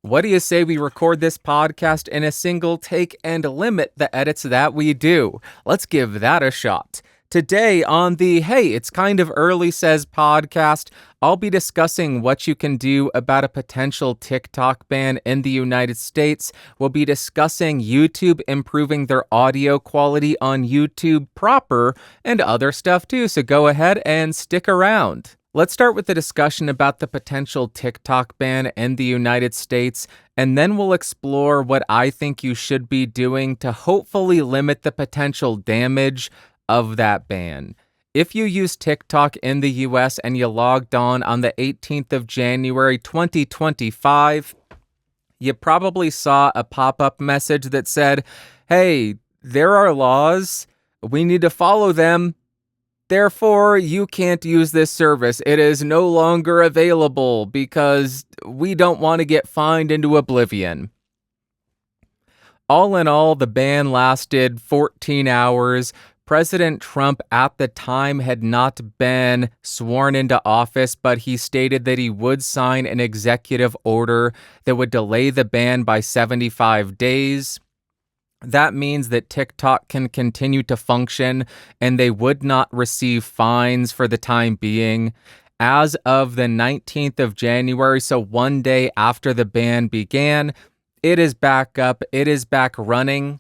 What do you say we record this podcast in a single take and limit the edits that we do? Let's give that a shot. Today on the Hey, It's Kind of Early Says podcast, I'll be discussing what you can do about a potential TikTok ban in the United States. We'll be discussing YouTube improving their audio quality on YouTube proper and other stuff too, so go ahead and stick around. Let's start with the discussion about the potential TikTok ban in the United States, and then we'll explore what I think you should be doing to hopefully limit the potential damage of that ban. If you use TikTok in the US and you logged on the 18th of January 2025, you probably saw a pop-up message that said, hey, there are laws, we need to follow them. Therefore, you can't use this service. It is no longer available because we don't want to get fined into oblivion. All in all, the ban lasted 14 hours. President Trump at the time had not been sworn into office, but he stated that he would sign an executive order that would delay the ban by 75 days. That means that TikTok can continue to function and they would not receive fines for the time being. As of the 19th of January, so one day after the ban began, it is back up, it is back running.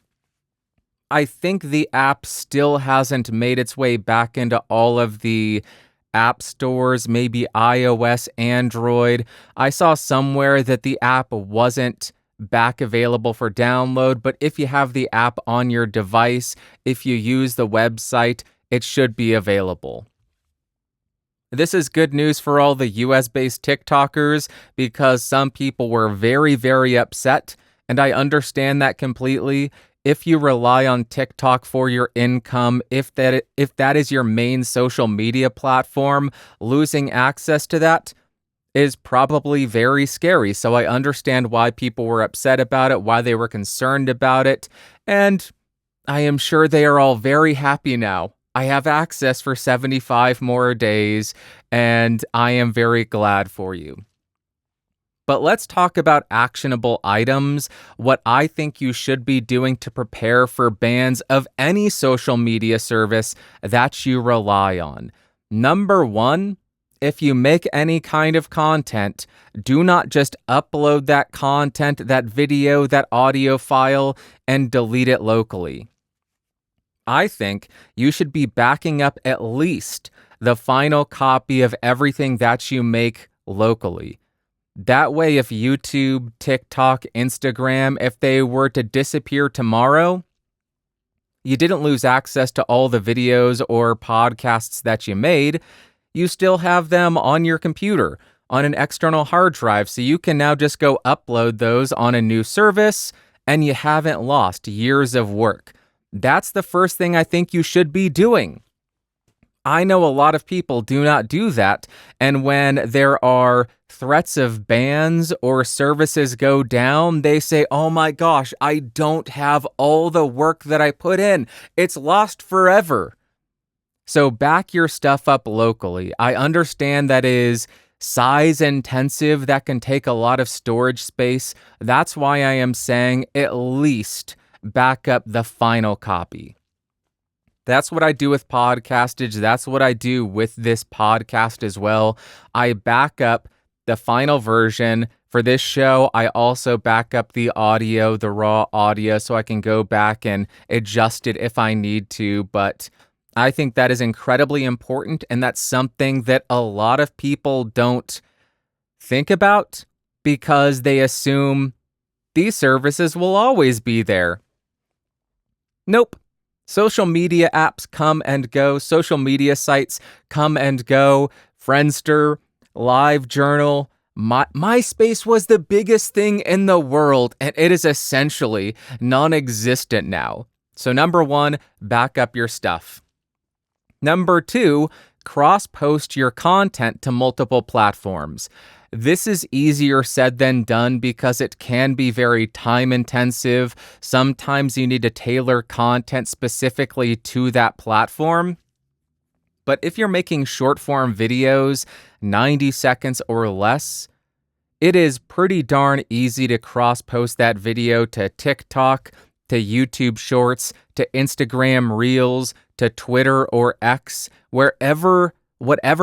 I think the app still hasn't made its way back into all of the app stores, maybe iOS, Android. I saw somewhere that the app wasn't back available for download, but if you have the app on your device, if you use the website, it should be available. This is good news for all the US-based TikTokers because some people were very, very upset, and I understand that completely. If you rely on TikTok for your income, if that is your main social media platform, losing access to that is probably very scary. So I understand why people were upset about it, why they were concerned about it, and I am sure they are all very happy now. I have access for 75 more days, and I am very glad for you. But let's talk about actionable items, what I think you should be doing to prepare for bans of any social media service that you rely on. Number one, if you make any kind of content, do not just upload that content, that video, that audio file, and delete it locally. I think you should be backing up at least the final copy of everything that you make locally. That way, if YouTube, TikTok, Instagram, if they were to disappear tomorrow, you didn't lose access to all the videos or podcasts that you made. You still have them on your computer, on an external hard drive, so you can now just go upload those on a new service, and you haven't lost years of work. That's the first thing I think you should be doing. I know a lot of people do not do that, and when there are threats of bans or services go down, they say, oh my gosh, I don't have all the work that I put in. It's lost forever. So back your stuff up locally. I understand that is size intensive, that can take a lot of storage space. That's why I am saying at least back up the final copy. That's what I do with Podcastage. That's what I do with this podcast as well. I back up the final version. For this show, I also back up the audio, the raw audio, so I can go back and adjust it if I need to, but I think that is incredibly important, and that's something that a lot of people don't think about because they assume these services will always be there. Nope. Social media apps come and go. Social media sites come and go. Friendster, LiveJournal, MySpace was the biggest thing in the world, and it is essentially non-existent now. So number one, back up your stuff. Number two, cross-post your content to multiple platforms. This is easier said than done because it can be very time-intensive. Sometimes you need to tailor content specifically to that platform. But if you're making short-form videos, 90 seconds or less, it is pretty darn easy to cross-post that video to TikTok, to YouTube Shorts, to Instagram Reels, to Twitter or X, whatever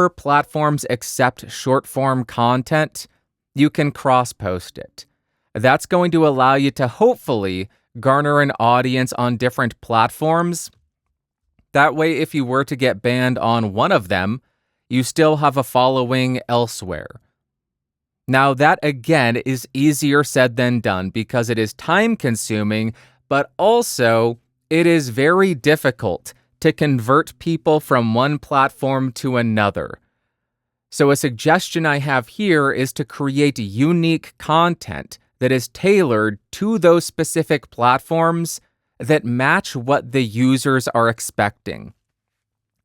platforms accept short-form content, you can cross-post it. That's going to allow you to hopefully garner an audience on different platforms. That way, if you were to get banned on one of them, you still have a following elsewhere. Now, that again is easier said than done because it is time-consuming, but also it is very difficult to convert people from one platform to another. So a suggestion I have here is to create unique content that is tailored to those specific platforms that match what the users are expecting.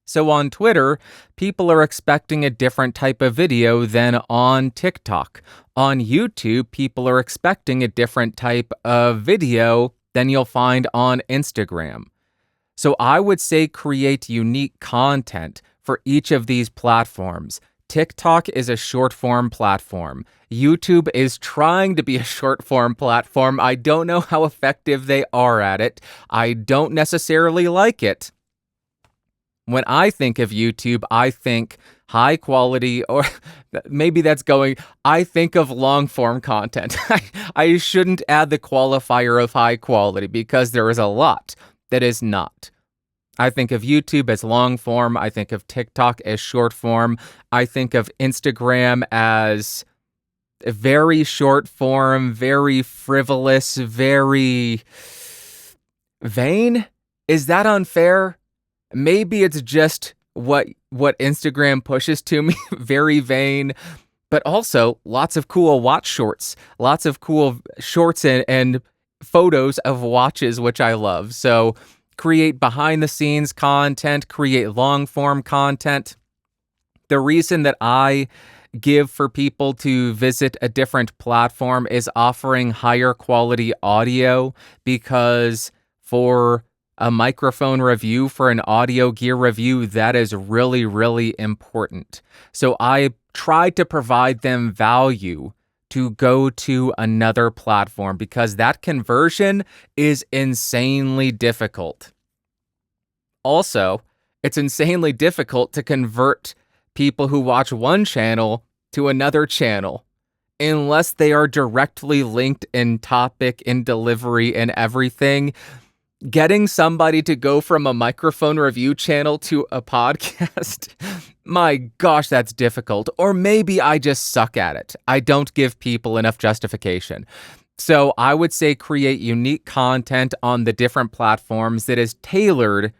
So on Twitter, people are expecting a different type of video than on TikTok. On YouTube, people are expecting a different type of video than you'll find on Instagram. So I would say create unique content for each of these platforms. TikTok is a short-form platform. YouTube is trying to be a short-form platform. I don't know how effective they are at it. I don't necessarily like it. When I think of YouTube, I think high quality, or maybe I think of long-form content. I shouldn't add the qualifier of high quality because there is a lot that is not. I think of YouTube as long form. I think of TikTok as short form. I think of Instagram as very short form, very frivolous, very vain. Is that unfair? Maybe it's just what Instagram pushes to me, very vain, but also lots of cool watch shorts, lots of cool shorts and photos of watches, which I love. So create behind-the-scenes content, create long-form content. The reason that I give for people to visit a different platform is offering higher quality audio, because for a microphone review, for an audio gear review, that is really, really important. So I try to provide them value to go to another platform because that conversion is insanely difficult. Also, it's insanely difficult to convert people who watch one channel to another channel unless they are directly linked in topic, in delivery, and everything. Getting somebody to go from a microphone review channel to a podcast, my gosh, that's difficult. Or maybe I just suck at it. I don't give people enough justification. So I would say create unique content on the different platforms that is tailored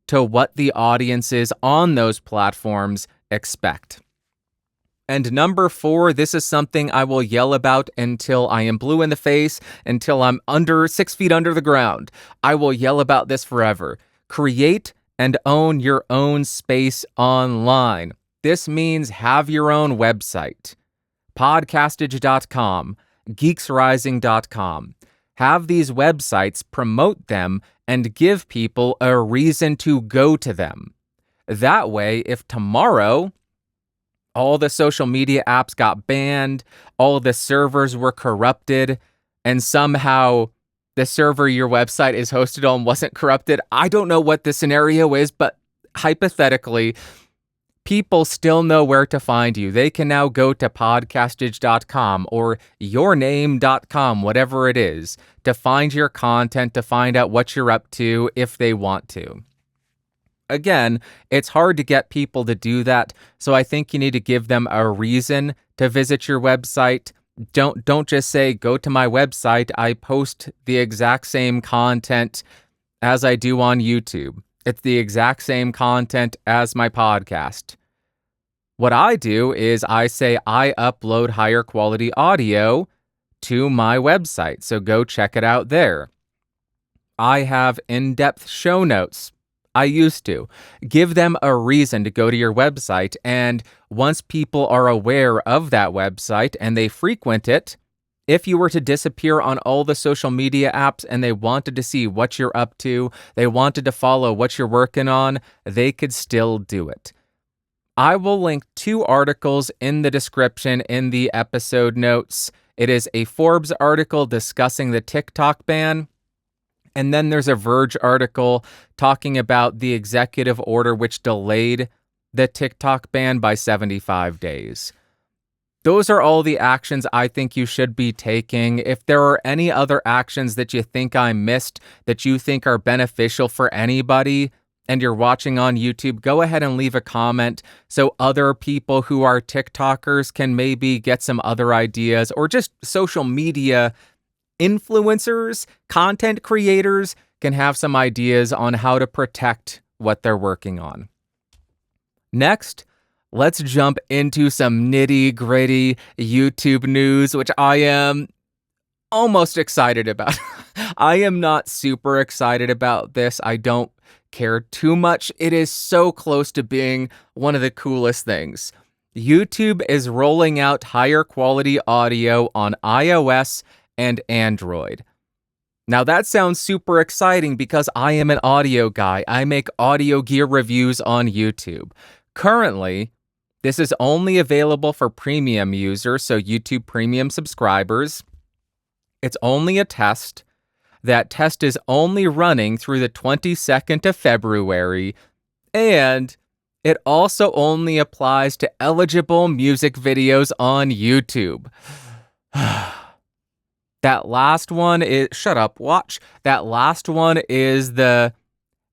to what the audiences on those platforms expect. And number 4, this is something I will yell about until I am blue in the face, until I'm 6 feet under the ground. I will yell about this forever. Create and own your own space online. This means have your own website. Podcastage.com, geeksrising.com. Have these websites, promote them, and give people a reason to go to them. That way, if tomorrow all the social media apps got banned, all the servers were corrupted, and somehow the server your website is hosted on wasn't corrupted. I don't know what the scenario is, but hypothetically, people still know where to find you. They can now go to podcastage.com or yourname.com, whatever it is, to find your content, to find out what you're up to if they want to. Again, it's hard to get people to do that, so I think you need to give them a reason to visit your website. Don't just say, go to my website. I post the exact same content as I do on YouTube. It's the exact same content as my podcast. What I do is I say I upload higher quality audio to my website, so go check it out there. I have in-depth show notes. I used to. Give them a reason to go to your website, and once people are aware of that website and they frequent it, if you were to disappear on all the social media apps and they wanted to see what you're up to, they wanted to follow what you're working on, they could still do it. I will link 2 articles in the description in the episode notes. It is a Forbes article discussing the TikTok ban, and then there's a Verge article talking about the executive order which delayed the TikTok ban by 75 days. Those are all the actions I think you should be taking. If there are any other actions that you think I missed that you think are beneficial for anybody and you're watching on YouTube, go ahead and leave a comment so other people who are TikTokers can maybe get some other ideas, or just social media influencers, content creators can have some ideas on how to protect what they're working on. Next, let's jump into some nitty-gritty YouTube news, which I am almost excited about. I am not super excited about this. I don't care too much. It is so close to being one of the coolest things. YouTube is rolling out higher quality audio on iOS and Android. Now that sounds super exciting because I am an audio guy. I make audio gear reviews on YouTube. Currently, this is only available for premium users, so YouTube Premium subscribers. It's only a test. That test is only running through the 22nd of February, and it also only applies to eligible music videos on YouTube. That last one is... Shut up, watch. That last one is the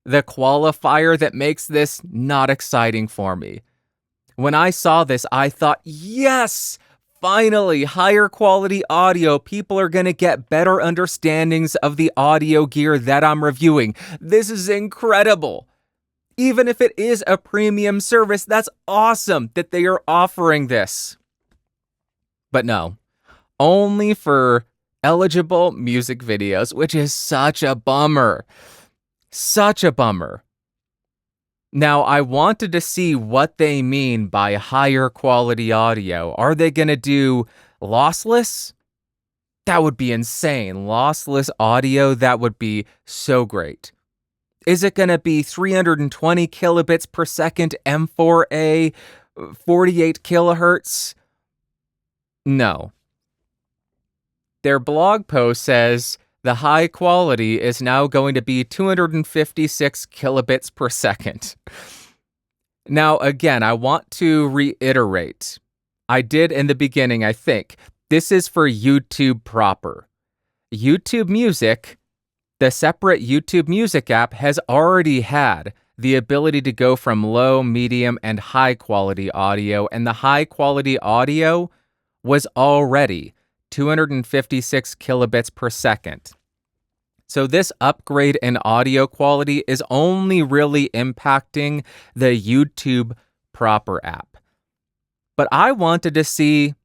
qualifier that makes this not exciting for me. When I saw this, I thought, yes, finally, higher quality audio. People are going to get better understandings of the audio gear that I'm reviewing. This is incredible. Even if it is a premium service, that's awesome that they are offering this. But no, only for eligible music videos, which is such a bummer. Such a bummer. Now, I wanted to see what they mean by higher quality audio. Are they going to do lossless? That would be insane. Lossless audio, that would be so great. Is it going to be 320 kilobits per second M4A, 48 kilohertz? No. Their blog post says the high quality is now going to be 256 kilobits per second. Now, again, I want to reiterate. I did in the beginning, I think. This is for YouTube proper. YouTube Music, the separate YouTube Music app, has already had the ability to go from low, medium, and high quality audio, and the high quality audio was already 256 kilobits per second. So this upgrade in audio quality is only really impacting the YouTube proper app. But I wanted to see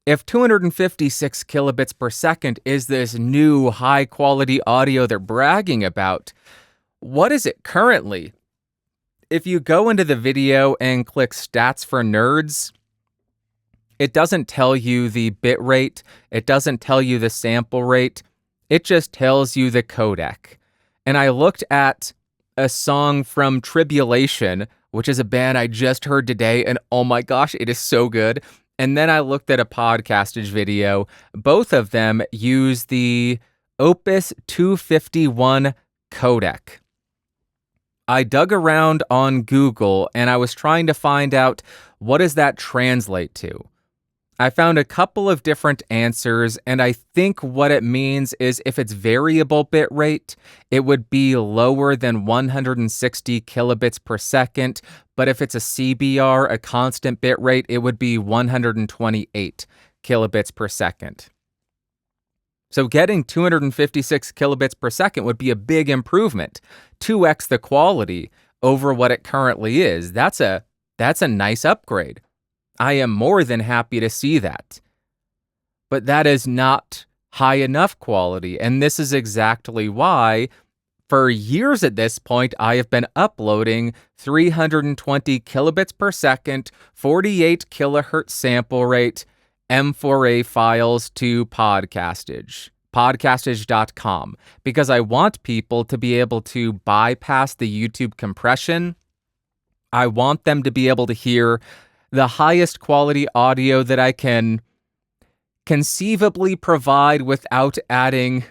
if 256 kilobits per second is this new high quality audio they're bragging about. What is it currently? If you go into the video and click Stats for Nerds, it doesn't tell you the bit rate. It doesn't tell you the sample rate. It just tells you the codec. And I looked at a song from Tribulation, which is a band I just heard today, and oh my gosh, it is so good. And then I looked at a podcastage video. Both of them use the Opus 251 codec. I dug around on Google and I was trying to find out what does that translate to. I found a couple of different answers, and I think what it means is if it's variable bit rate, it would be lower than 160 kilobits per second, but if it's a CBR, a constant bit rate, it would be 128 kilobits per second. So getting 256 kilobits per second would be a big improvement, 2x the quality over what it currently is. That's a nice upgrade. I am more than happy to see that. But that is not high enough quality, and this is exactly why, for years at this point, I have been uploading 320 kilobits per second, 48 kilohertz sample rate, M4A files to podcastage.com, because I want people to be able to bypass the YouTube compression I want them to be able to hear the highest quality audio that I can conceivably provide without adding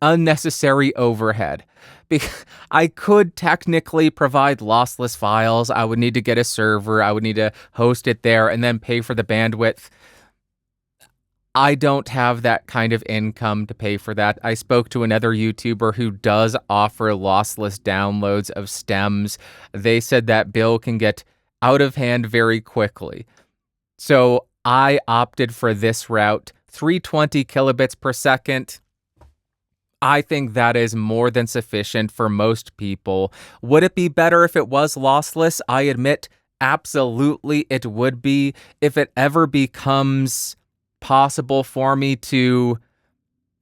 unnecessary overhead. Because I could technically provide lossless files. I would need to get a server. I would need to host it there and then pay for the bandwidth. I don't have that kind of income to pay for that. I spoke to another YouTuber who does offer lossless downloads of stems. They said that bill can get out of hand very quickly. So I opted for this route, 320 kilobits per second. I think that is more than sufficient for most people. Would it be better if it was lossless? I admit, absolutely it would be. If it ever becomes possible for me to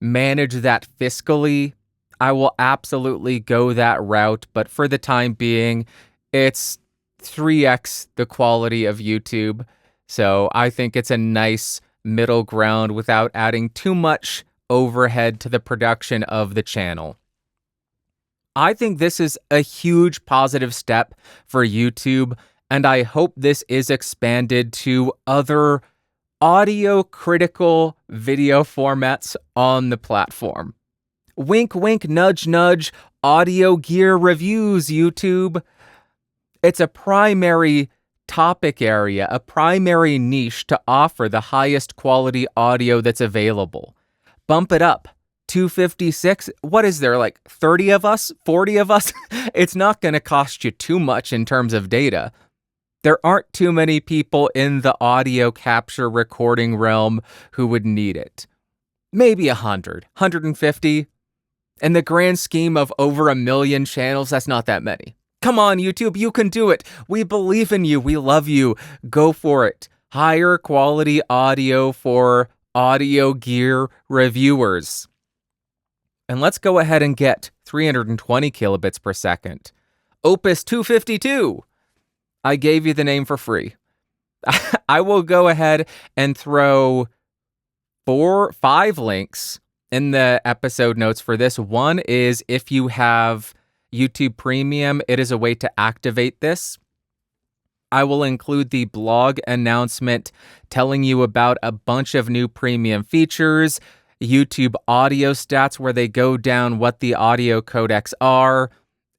manage that fiscally, I will absolutely go that route. But for the time being, it's 3x the quality of YouTube. So I think it's a nice middle ground without adding too much overhead to the production of the channel. I think this is a huge positive step for YouTube, and I hope this is expanded to other audio critical video formats on the platform. Wink, wink, nudge, nudge, audio gear reviews, YouTube. It's a primary topic area, a primary niche to offer the highest quality audio that's available. Bump it up. 256, what is there, like 30 of us, 40 of us? It's not going to cost you too much in terms of data. There aren't too many people in the audio capture recording realm who would need it. Maybe 100, 150. In the grand scheme of over 1 million channels, that's not that many. Come on, YouTube, you can do it. We believe in you. We love you. Go for it. Higher quality audio for audio gear reviewers. And let's go ahead and get 320 kilobits per second. Opus 252. I gave you the name for free. I will go ahead and throw 5 links in the episode notes for this. One is if you have YouTube Premium, it is a way to activate this. I will include the blog announcement telling you about a bunch of new premium features, YouTube audio stats where they go down what the audio codecs are.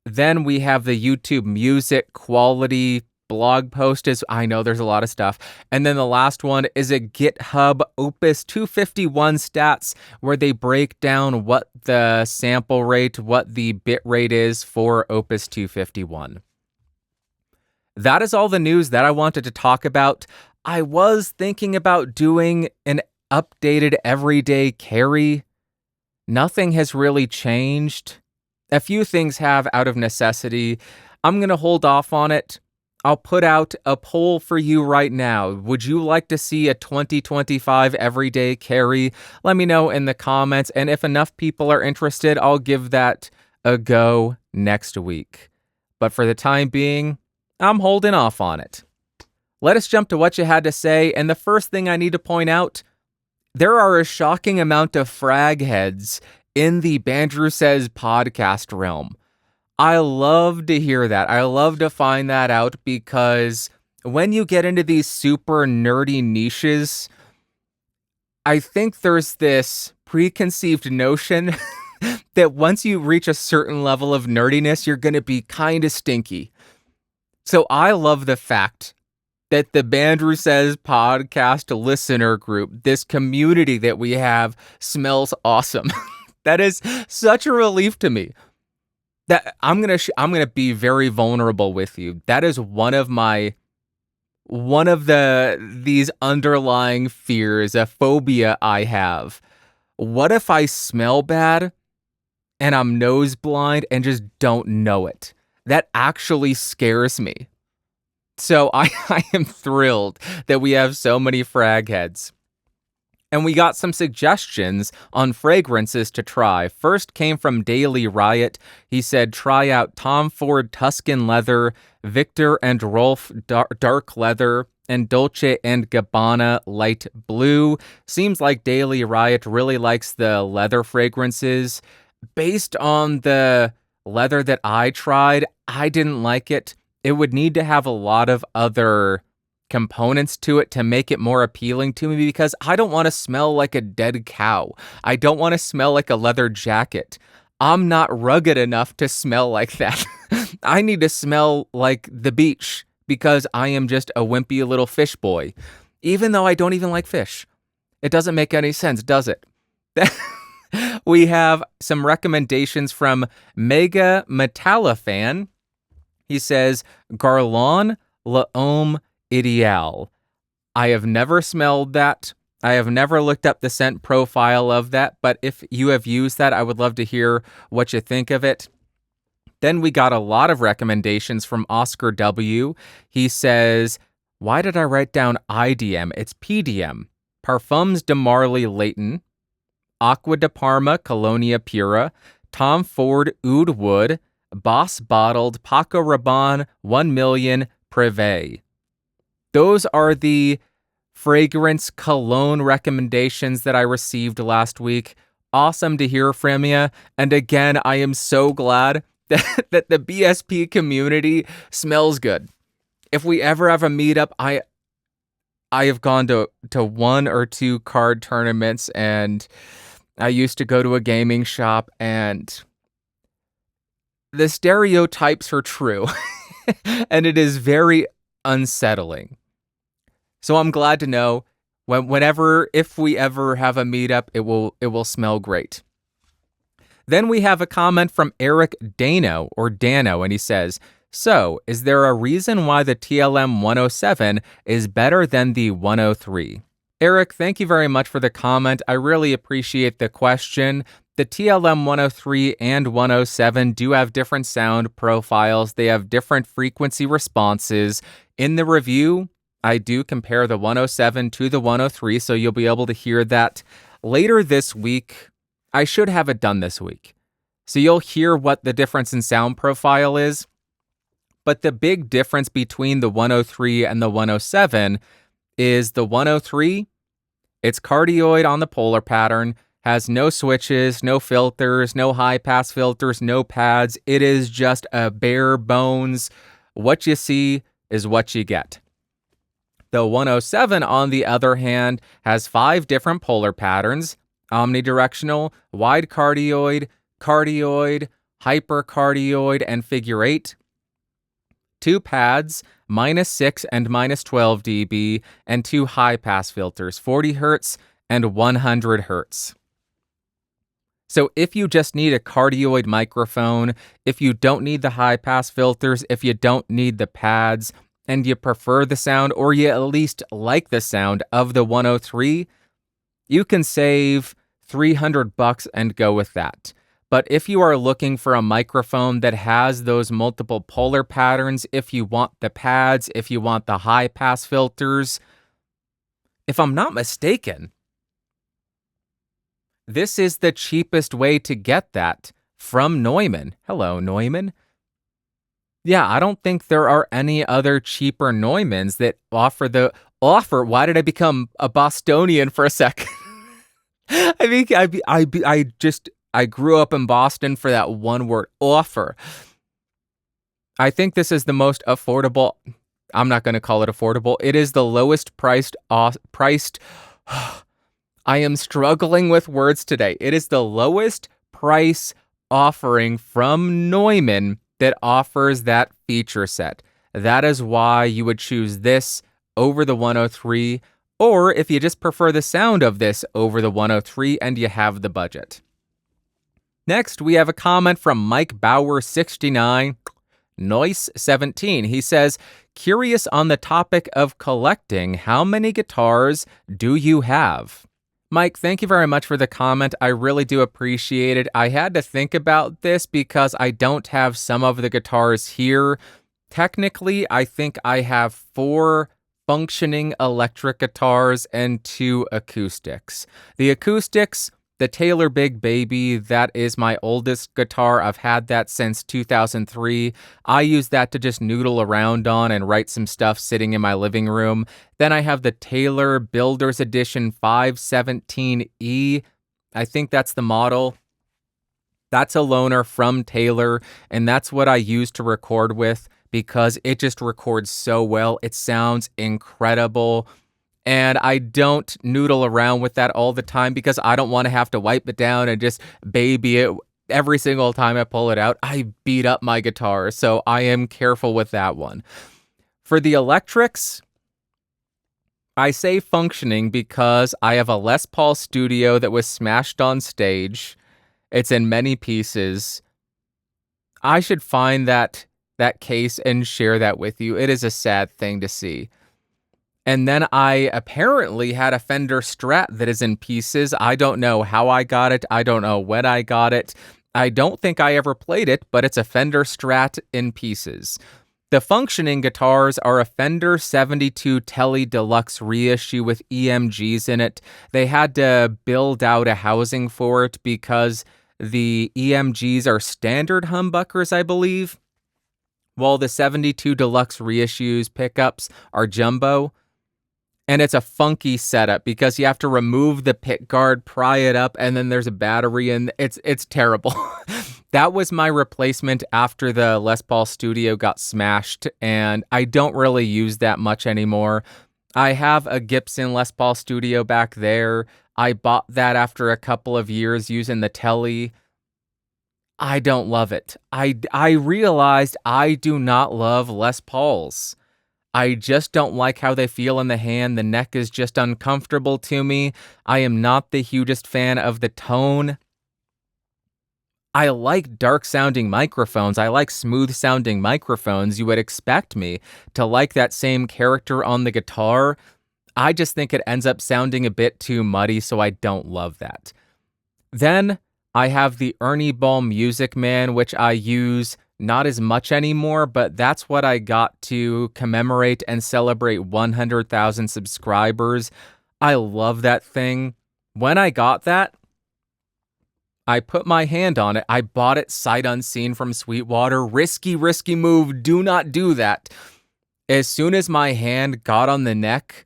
Then we have the YouTube music quality blog post. I know there's a lot of stuff. And then the last one is a GitHub Opus 251 stats where they break down what the sample rate, what the bit rate is for Opus 251. That is all the news that I wanted to talk about. I was thinking about doing an updated everyday carry. Nothing has really changed. A few things have out of necessity. I'm going to hold off on it. I'll put out a poll for you right now. Would you like to see a 2025 everyday carry? Let me know in the comments, and if enough people are interested, I'll give that a go next week. But for the time being, I'm holding off on it. Let us jump to what you had to say, and the first thing I need to point out, there are a shocking amount of frag heads in the Bandrew Says podcast realm. I love to hear that. I love to find that out because when you get into these super nerdy niches, I think there's this preconceived notion that once you reach a certain level of nerdiness, you're going to be kind of stinky. So I love the fact that the Bandrew Says podcast listener group, this community that we have, smells awesome. That is such a relief to me. That I'm gonna be very vulnerable with you. That is one of these underlying fears, a phobia I have. What if I smell bad and I'm nose blind and just don't know it? That actually scares me. So I am thrilled that we have so many frag heads. And we got some suggestions on fragrances to try. First came from Daily Riot. He said, try out Tom Ford Tuscan Leather, Victor and Rolf Dark Leather, and Dolce & Gabbana Light Blue. Seems like Daily Riot really likes the leather fragrances. Based on the leather that I tried, I didn't like it. it would need to have a lot of other components to it to make it more appealing to me, because I don't want to smell like a dead cow. I don't want to smell like a leather jacket. I'm not rugged enough to smell like that. I need to smell like the beach because I am just a wimpy little fish boy, even though I don't even like fish. It doesn't make any sense, does it? We have some recommendations from Mega Metallafan. He says, Garlon L'Homme Ideal. I have never smelled that. I have never looked up the scent profile of that, but if you have used that, I would love to hear what you think of it. Then we got a lot of recommendations from Oscar W. He says, why did I write down IDM? It's PDM. Parfums de Marly Layton, Aqua de Parma Colonia Pura, Tom Ford Oud Wood, Boss Bottled Paco Rabanne 1 million Privé. Those are the fragrance cologne recommendations that I received last week. Awesome to hear from you. And again, I am so glad that the BSP community smells good. If we ever have a meetup, I have gone to 1 or 2 card tournaments, and I used to go to a gaming shop, and the stereotypes are true. And it is very unsettling. So I'm glad to know if we ever have a meetup, it will smell great. Then we have a comment from Eric Dano, and he says, so, is there a reason why the TLM 107 is better than the 103? Eric, thank you very much for the comment. I really appreciate the question. The TLM 103 and 107 do have different sound profiles. They have different frequency responses. In the review, I do compare the 107 to the 103, so you'll be able to hear that later this week. I should have it done this week. So you'll hear what the difference in sound profile is. But the big difference between the 103 and the 107 is the 103, it's cardioid on the polar pattern, has no switches, no filters, no high-pass filters, no pads. It is just a bare bones. What you see is what you get. The 107, on the other hand, has 5 different polar patterns: omnidirectional, wide cardioid, hypercardioid, and figure 8. 2 pads, -6 and -12 dB, and 2 high-pass filters, 40 Hz and 100 Hz. So if you just need a cardioid microphone, if you don't need the high-pass filters, if you don't need the pads, and you prefer the sound, or you at least like the sound of the 103, you can save $300 and go with that. But if you are looking for a microphone that has those multiple polar patterns, if you want the pads, if you want the high-pass filters, if I'm not mistaken, this is the cheapest way to get that from Neumann. Hello, Neumann. Yeah, I don't think there are any other cheaper Neumanns that offer. Why did I become a Bostonian for a second? I mean, I grew up in Boston for that one word, offer. I think this is the most affordable. I'm not going to call it affordable. It is the lowest priced. I am struggling with words today. It is the lowest price offering from Neumann that offers that feature set. That is why you would choose this over the 103, or if you just prefer the sound of this over the 103 and you have the budget. Next, we have a comment from Mike Bauer 69, Noise 17. He says, curious on the topic of collecting, how many guitars do you have? Mike, thank you very much for the comment. I really do appreciate it. I had to think about this because I don't have some of the guitars here. Technically, I think I have 4 functioning electric guitars and 2 acoustics. The acoustics, the Taylor Big Baby, that is my oldest guitar. I've had that since 2003. I use that to just noodle around on and write some stuff sitting in my living room. Then I have the Taylor Builder's Edition 517E. I think that's the model. That's a loaner from Taylor, and that's what I use to record with. because it just records so well. It sounds incredible. And I don't noodle around with that all the time because I don't want to have to wipe it down and just baby it every single time I pull it out. I beat up my guitar, so I am careful with that one. For the electrics, I say functioning because I have a Les Paul Studio that was smashed on stage. It's in many pieces. I should find that case and share that with you. It is a sad thing to see. And then I apparently had a Fender Strat that is in pieces. I don't know how I got it. I don't know when I got it. I don't think I ever played it, but it's a Fender Strat in pieces. The functioning guitars are a Fender 72 Tele Deluxe reissue with EMGs in it. They had to build out a housing for it because the EMGs are standard humbuckers, I believe, while the 72 Deluxe reissues pickups are jumbo. And it's a funky setup because you have to remove the pick guard, pry it up, and then there's a battery, and it's terrible. That was my replacement after the Les Paul Studio got smashed, and I don't really use that much anymore. I have a Gibson Les Paul Studio back there. I bought that after a couple of years using the Tele. I don't love it. I realized I do not love Les Pauls. I just don't like how they feel in the hand. The neck is just uncomfortable to me. I am not the hugest fan of the tone. I like dark-sounding microphones. I like smooth-sounding microphones. You would expect me to like that same character on the guitar. I just think it ends up sounding a bit too muddy, so I don't love that. Then I have the Ernie Ball Music Man, which I use not as much anymore, but that's what I got to commemorate and celebrate 100,000 subscribers. I love that thing. When I got that, I put my hand on it. I bought it sight unseen from Sweetwater. Risky move. Do not do that. As soon as my hand got on the neck,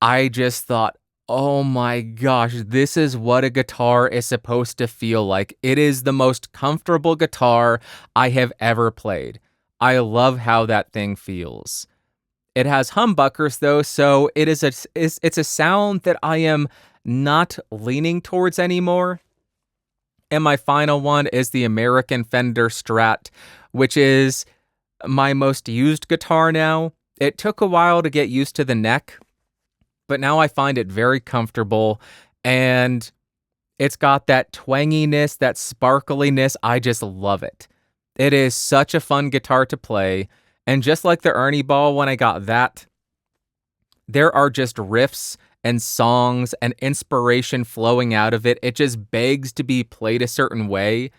I just thought, oh my gosh, this is what a guitar is supposed to feel like. It is the most comfortable guitar I have ever played. I love how that thing feels. It has humbuckers though, so it's a sound that I am not leaning towards anymore. And my final one is the American Fender Strat, which is my most used guitar now. It took a while to get used to the neck, but now I find it very comfortable, and it's got that twanginess, that sparkliness. I just love it. It is such a fun guitar to play, and just like the Ernie Ball when I got that, there are just riffs and songs and inspiration flowing out of it. It just begs to be played a certain way,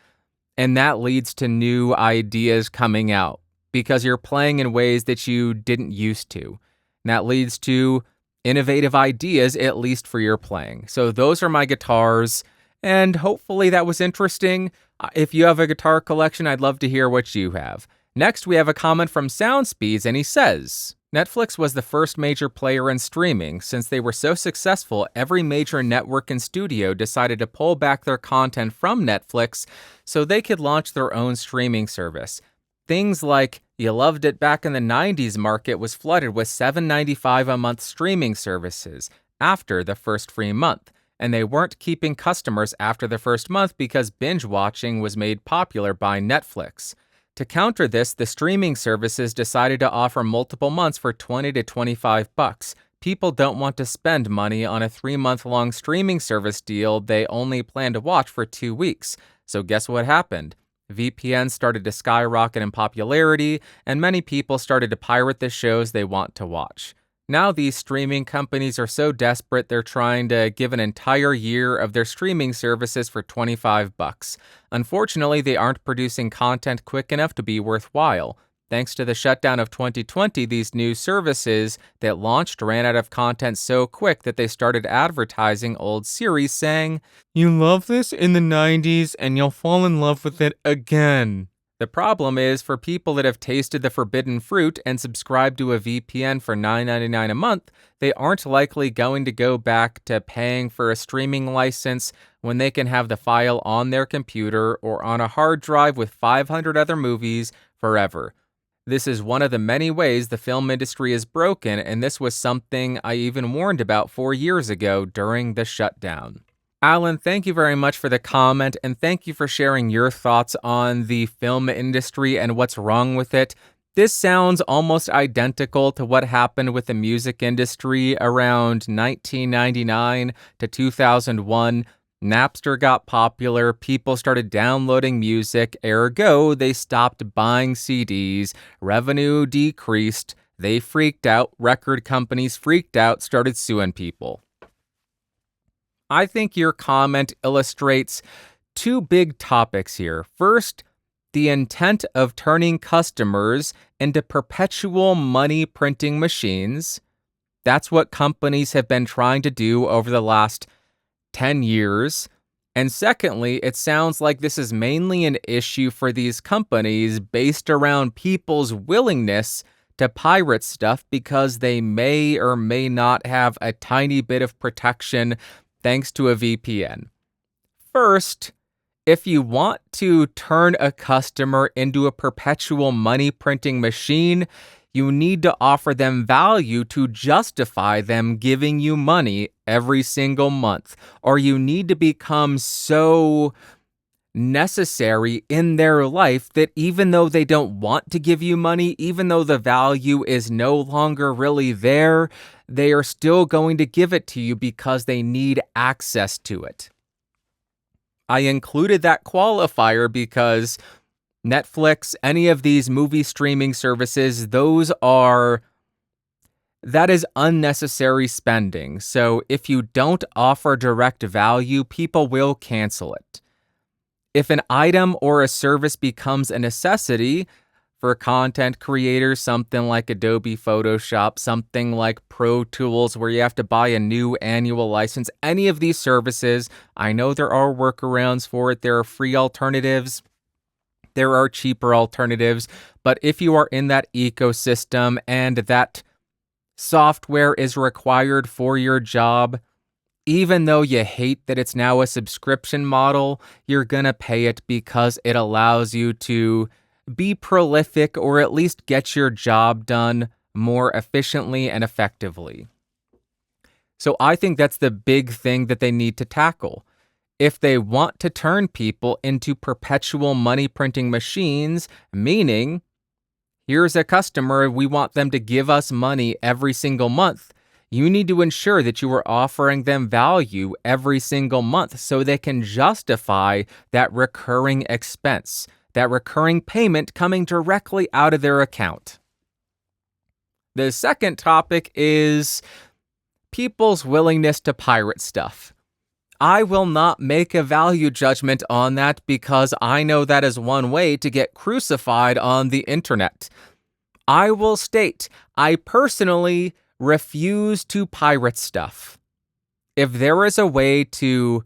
and that leads to new ideas coming out because you're playing in ways that you didn't used to. And that leads to innovative ideas, at least for your playing. So those are my guitars, and hopefully that was interesting. If you have a guitar collection, I'd love to hear what you have. Next, we have a comment from Soundspeeds, and he says, Netflix was the first major player in streaming. Since they were so successful, every major network and studio decided to pull back their content from Netflix so they could launch their own streaming service. Things like You Loved It Back in the 90s market was flooded with $7.95 a month streaming services after the first free month, and they weren't keeping customers after the first month because binge watching was made popular by Netflix. To counter this, the streaming services decided to offer multiple months for $20 to $25. People don't want to spend money on a 3-month-long streaming service deal they only plan to watch for 2 weeks. So guess what happened? VPNs started to skyrocket in popularity, and many people started to pirate the shows they want to watch. Now these streaming companies are so desperate they're trying to give an entire year of their streaming services for $25. Unfortunately, they aren't producing content quick enough to be worthwhile. Thanks to the shutdown of 2020, these new services that launched ran out of content so quick that they started advertising old series saying, "You love this in the 90s and you'll fall in love with it again." The problem is, for people that have tasted the forbidden fruit and subscribed to a VPN for $9.99 a month, they aren't likely going to go back to paying for a streaming license when they can have the file on their computer or on a hard drive with 500 other movies forever. This is one of the many ways the film industry is broken, and this was something I even warned about 4 years ago during the shutdown. Alan, thank you very much for the comment, and thank you for sharing your thoughts on the film industry and what's wrong with it. This sounds almost identical to what happened with the music industry around 1999 to 2001. Napster got popular, people started downloading music, ergo, they stopped buying CDs, revenue decreased, they freaked out, record companies freaked out, started suing people. I think your comment illustrates two big topics here. First, the intent of turning customers into perpetual money printing machines. That's what companies have been trying to do over the last 10 years. And secondly, it sounds like this is mainly an issue for these companies based around people's willingness to pirate stuff because they may or may not have a tiny bit of protection thanks to a VPN. First, if you want to turn a customer into a perpetual money printing machine, you need to offer them value to justify them giving you money every single month, or you need to become so necessary in their life that even though they don't want to give you money, even though the value is no longer really there, they are still going to give it to you because they need access to it. I included that qualifier because Netflix, any of these movie streaming services, that is unnecessary spending. So if you don't offer direct value, people will cancel it. If an item or a service becomes a necessity for content creators, something like Adobe Photoshop, something like Pro Tools where you have to buy a new annual license, any of these services, I know there are workarounds for it. There are free alternatives. There are cheaper alternatives. But if you are in that ecosystem and that software is required for your job, even though you hate that it's now a subscription model, you're going to pay it because it allows you to be prolific or at least get your job done more efficiently and effectively. So I think that's the big thing that they need to tackle. If they want to turn people into perpetual money printing machines, meaning here's a customer, we want them to give us money every single month, you need to ensure that you are offering them value every single month so they can justify that recurring expense, that recurring payment coming directly out of their account. The second topic is people's willingness to pirate stuff. I will not make a value judgment on that because I know that is one way to get crucified on the internet. I will state, I personally refuse to pirate stuff. If there is a way to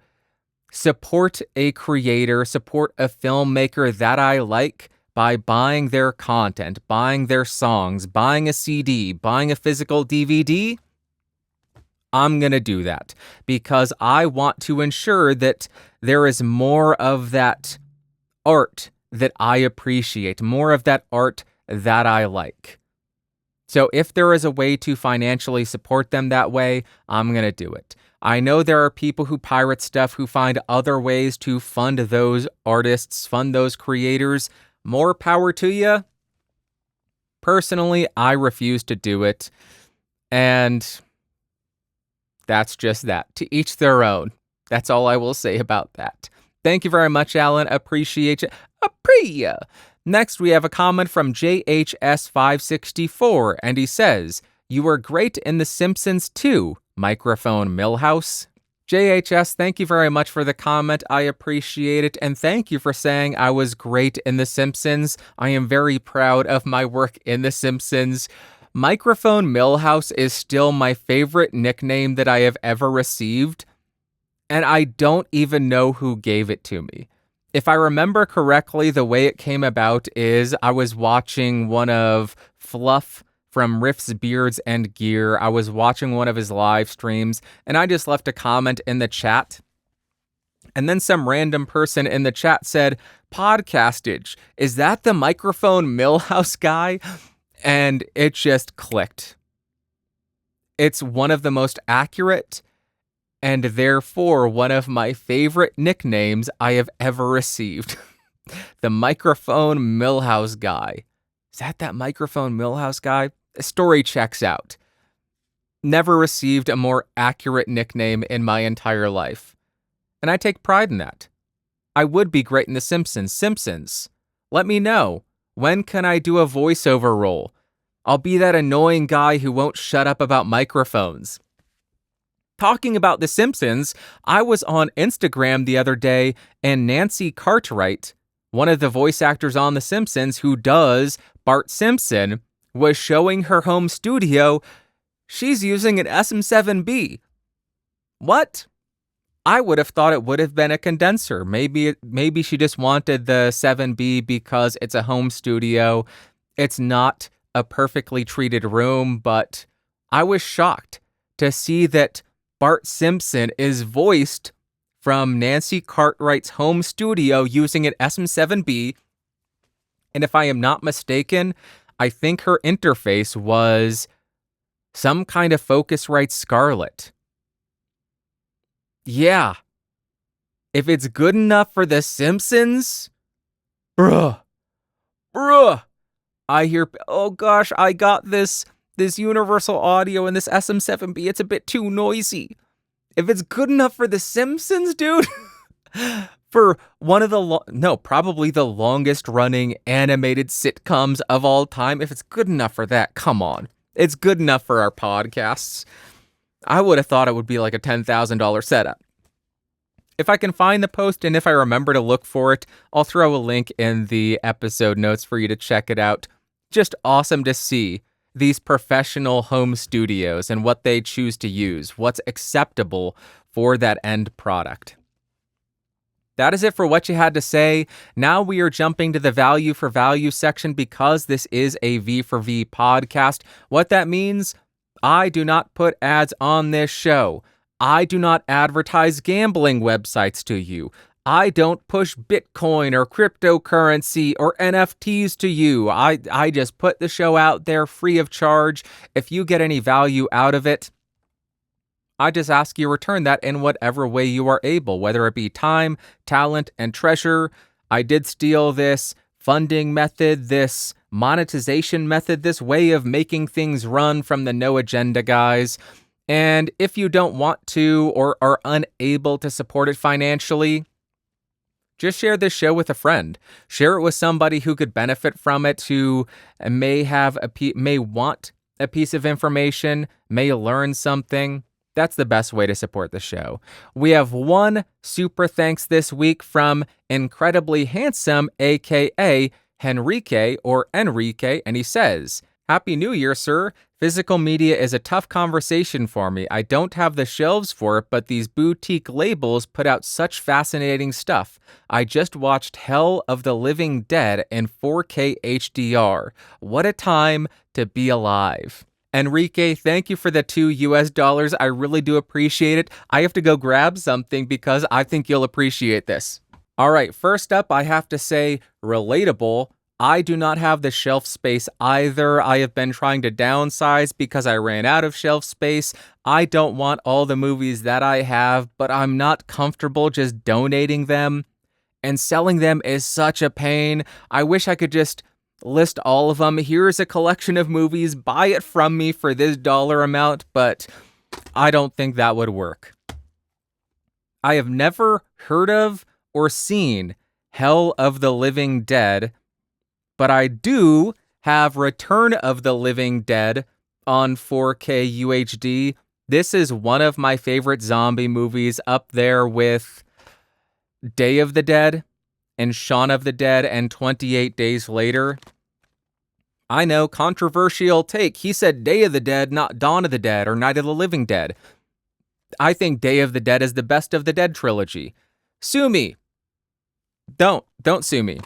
support a creator, support a filmmaker that I like by buying their content, buying their songs, buying a CD, buying a physical DVD, I'm going to do that because I want to ensure that there is more of that art that I appreciate, more of that art that I like. So if there is a way to financially support them that way, I'm going to do it. I know there are people who pirate stuff who find other ways to fund those artists, fund those creators. More power to you. Personally, I refuse to do it. And that's just that. To each their own. That's all I will say about that. Thank you very much, Alan. Appreciate you. Appreciate. Next, we have a comment from JHS564, and he says, "You were great in The Simpsons too, microphone Milhouse." JHS, thank you very much for the comment. I appreciate it, and thank you for saying I was great in The Simpsons. I am very proud of my work in The Simpsons. Microphone Milhouse is still my favorite nickname that I have ever received, and I don't even know who gave it to me. If I remember correctly, the way it came about is I was watching one of Fluff from Riffs, Beards, and Gear. I was watching one of his live streams, and I just left a comment in the chat. And then some random person in the chat said, "Podcastage, is that the microphone Milhouse guy?" And it just clicked. It's one of the most accurate and therefore one of my favorite nicknames I have ever received. The microphone Milhouse guy. Is that microphone Milhouse guy? The story checks out. Never received a more accurate nickname in my entire life. And I take pride in that. I would be great in The Simpsons. Simpsons, let me know. When can I do a voiceover role? I'll be that annoying guy who won't shut up about microphones. Talking about The Simpsons, I was on Instagram the other day and Nancy Cartwright, one of the voice actors on The Simpsons who does Bart Simpson, was showing her home studio. She's using an SM7B. What? I would have thought it would have been a condenser. Maybe she just wanted the 7B because it's a home studio. It's not a perfectly treated room, but I was shocked to see that Bart Simpson is voiced from Nancy Cartwright's home studio using an SM7B. And if I am not mistaken, I think her interface was some kind of Focusrite Scarlett. Yeah. If it's good enough for The Simpsons, bruh. I hear, oh gosh, I got this Universal Audio and this SM7B, it's a bit too noisy. If it's good enough for The Simpsons, dude, for one of probably the longest running animated sitcoms of all time, if it's good enough for that, come on. It's good enough for our podcasts. I would have thought it would be like a $10,000 setup. If I can find the post and if I remember to look for it, I'll throw a link in the episode notes for you to check it out. Just awesome to see these professional home studios and what they choose to use, what's acceptable for that end product. That is it for what you had to say. Now we are jumping to the value for value section because this is a V for V podcast. What that means, I do not put ads on this show. I do not advertise gambling websites to you. I don't push Bitcoin or cryptocurrency or NFTs to you. I just put the show out there free of charge. If you get any value out of it, I just ask you return that in whatever way you are able, whether it be time, talent, and treasure. I did steal this funding method, this monetization method, this way of making things run from the No Agenda guys. And if you don't want to or are unable to support it financially, just share this show with a friend. Share it with somebody who could benefit from it, who may want a piece of information, may learn something. That's the best way to support the show. We have one super thanks this week from Incredibly Handsome, aka Henrique, and he says, "Happy New Year, sir. Physical media is a tough conversation for me. I don't have the shelves for it, but these boutique labels put out such fascinating stuff. I just watched Hell of the Living Dead in 4K HDR. What a time to be alive." Enrique, thank you for the $2. I really do appreciate it. I have to go grab something because I think you'll appreciate this. All right, first up, I have to say, relatable. I do not have the shelf space either. I have been trying to downsize because I ran out of shelf space. I don't want all the movies that I have, but I'm not comfortable just donating them. And selling them is such a pain. I wish I could just list all of them. Here's a collection of movies. Buy it from me for this dollar amount, but I don't think that would work. I have never heard of or seen Hell of the Living Dead, but I do have Return of the Living Dead on 4K UHD. This is one of my favorite zombie movies, up there with Day of the Dead and Shaun of the Dead and 28 Days Later. I know, controversial take. He said Day of the Dead, not Dawn of the Dead or Night of the Living Dead. I think Day of the Dead is the best of the Dead trilogy. Sue me. Don't sue me.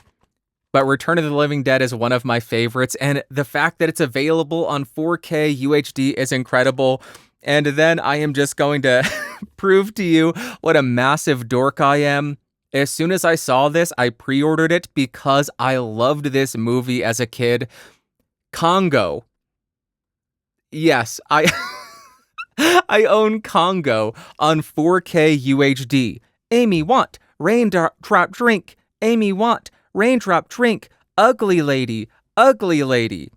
But Return of the Living Dead is one of my favorites, and the fact that it's available on 4K UHD is incredible. And then I am just going to prove to you what a massive dork I am. As soon as I saw this, I pre-ordered it because I loved this movie as a kid. Congo. Yes, I I own Congo on 4K UHD. Amy want raindrop drink. Amy want raindrop drink. Ugly lady. Ugly lady.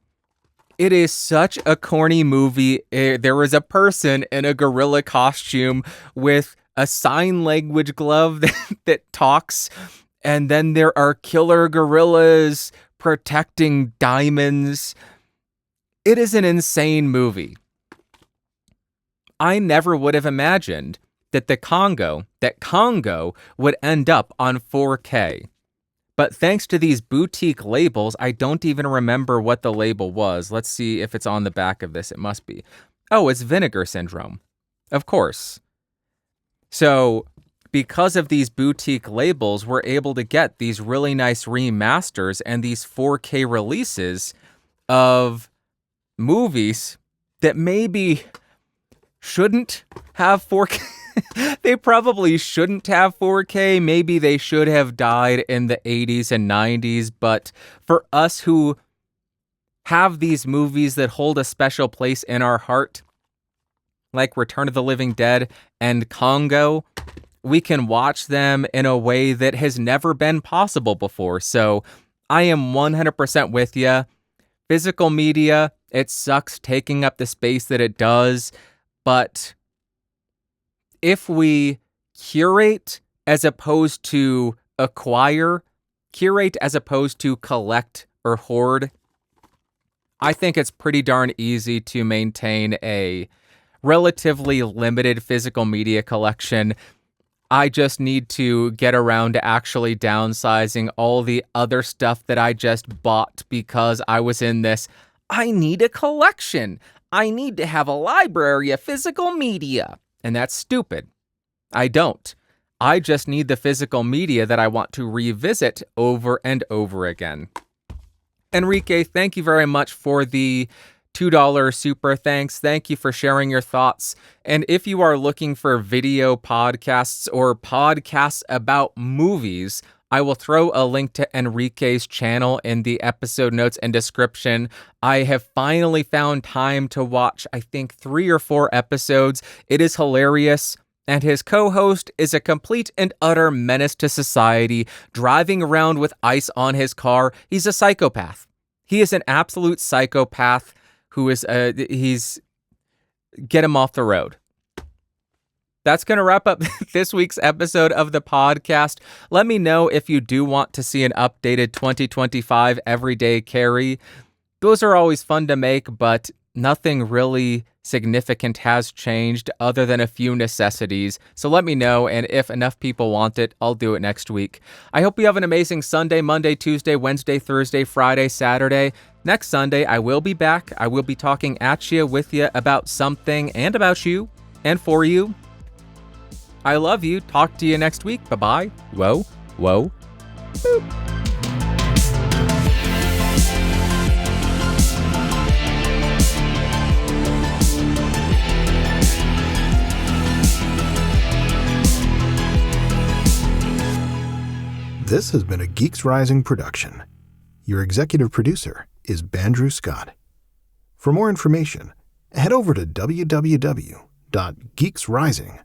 It is such a corny movie. There was a person in a gorilla costume with a sign language glove that talks, and then there are killer gorillas protecting diamonds. It is an insane movie. I never would have imagined that Congo would end up on 4K. But thanks to these boutique labels, I don't even remember what the label was. Let's see if it's on the back of this. It must be. Oh, it's Vinegar Syndrome. Of course. So, because of these boutique labels, we're able to get these really nice remasters and these 4K releases of movies that maybe shouldn't have 4K. They probably shouldn't have 4K. Maybe they should have died in the 80s and 90s. But for us who have these movies that hold a special place in our heart, like Return of the Living Dead and Congo, we can watch them in a way that has never been possible before. So I am 100% with you. Physical media, it sucks taking up the space that it does. But if we curate as opposed to acquire, curate as opposed to collect or hoard, I think it's pretty darn easy to maintain a relatively limited physical media collection. I just need to get around to actually downsizing all the other stuff that I just bought because I was in this, I need a collection. I need to have a library of physical media. And that's stupid. I don't. I just need the physical media that I want to revisit over and over again. Enrique, thank you very much for the $2 super thanks. Thank you for sharing your thoughts. And if you are looking for video podcasts or podcasts about movies, I will throw a link to Enrique's channel in the episode notes and description. I have finally found time to watch, I think, 3 or 4 episodes. It is hilarious. And his co-host is a complete and utter menace to society, driving around with ice on his car. He's a psychopath. He is an absolute psychopath who is, get him off the road. That's going to wrap up this week's episode of the podcast. Let me know if you do want to see an updated 2025 Everyday Carry. Those are always fun to make, but nothing really significant has changed other than a few necessities. So let me know, and if enough people want it, I'll do it next week. I hope you have an amazing Sunday, Monday, Tuesday, Wednesday, Thursday, Friday, Saturday. Next Sunday, I will be back. I will be talking at you, with you, about something, and about you, and for you. I love you. Talk to you next week. Bye-bye. Whoa. Whoa. Boop. This has been a Geeks Rising production. Your executive producer is Bandrew Scott. For more information, head over to www.geeksrising.com.